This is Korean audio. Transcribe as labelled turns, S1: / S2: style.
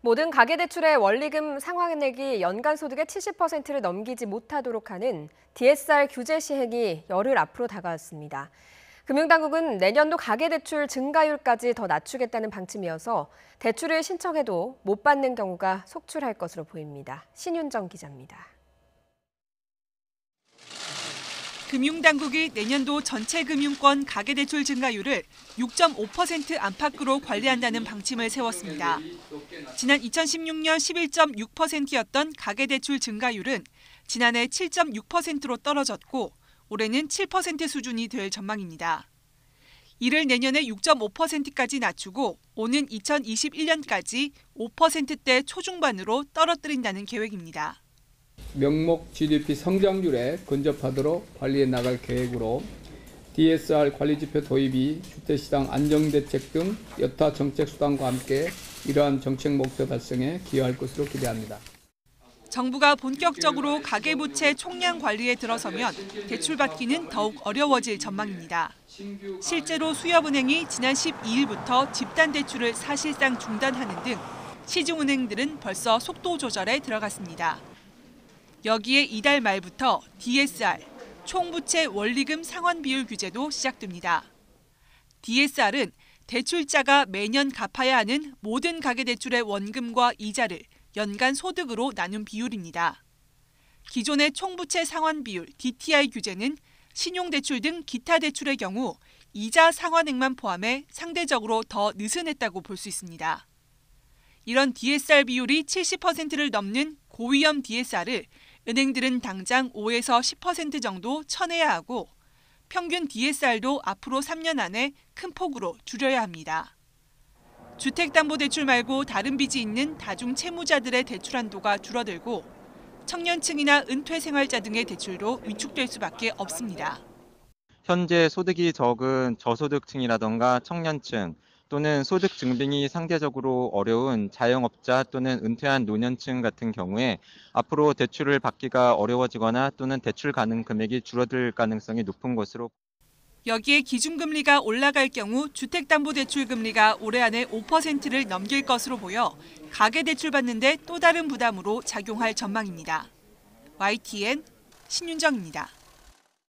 S1: 모든 가계대출의 원리금 상환액이 연간 소득의 70%를 넘기지 못하도록 하는 DSR 규제 시행이 열흘 앞으로 다가왔습니다. 금융당국은 내년도 가계대출 증가율까지 더 낮추겠다는 방침이어서 대출을 신청해도 못 받는 경우가 속출할 것으로 보입니다. 신윤정 기자입니다.
S2: 금융당국이 내년도 전체 금융권 가계대출 증가율을 6.5% 안팎으로 관리한다는 방침을 세웠습니다. 지난 2016년 11.6%였던 가계대출 증가율은 지난해 7.6%로 떨어졌고 올해는 7% 수준이 될 전망입니다. 이를 내년에 6.5%까지 낮추고 오는 2021년까지 5%대 초중반으로 떨어뜨린다는 계획입니다.
S3: 명목 GDP 성장률에 근접하도록 관리해 나갈 계획으로 DSR 관리지표 도입이 주택시장 안정대책 등 여타 정책 수단과 함께 이러한 정책 목표 달성에 기여할 것으로 기대합니다.
S2: 정부가 본격적으로 가계부채 총량 관리에 들어서면 대출받기는 더욱 어려워질 전망입니다. 실제로 수협은행이 지난 12일부터 집단대출을 사실상 중단하는 등 시중은행들은 벌써 속도 조절에 들어갔습니다. 여기에 이달 말부터 DSR, 총부채 원리금 상환 비율 규제도 시작됩니다. DSR은 대출자가 매년 갚아야 하는 모든 가계대출의 원금과 이자를 연간 소득으로 나눈 비율입니다. 기존의 총부채 상환 비율 DTI 규제는 신용대출 등 기타 대출의 경우 이자 상환액만 포함해 상대적으로 더 느슨했다고 볼 수 있습니다. 이런 DSR 비율이 70%를 넘는 고위험 DSR을 은행들은 당장 5에서 10% 정도 쳐내야 하고 평균 DSR도 앞으로 3년 안에 큰 폭으로 줄여야 합니다. 주택담보대출 말고 다른 빚이 있는 다중채무자들의 대출 한도가 줄어들고 청년층이나 은퇴생활자 등의 대출도 위축될 수밖에 없습니다.
S4: 현재 소득이 적은 저소득층이라던가 청년층 또는 소득 증빙이 상대적으로 어려운 자영업자 또는 은퇴한 노년층 같은 경우에 앞으로 대출을 받기가 어려워지거나 또는 대출 가능 금액이 줄어들 가능성이 높은 것으로.
S2: 여기에 기준금리가 올라갈 경우 주택담보대출 금리가 올해 안에 5%를 넘길 것으로 보여 가계대출 받는데 또 다른 부담으로 작용할 전망입니다. YTN 신윤정입니다.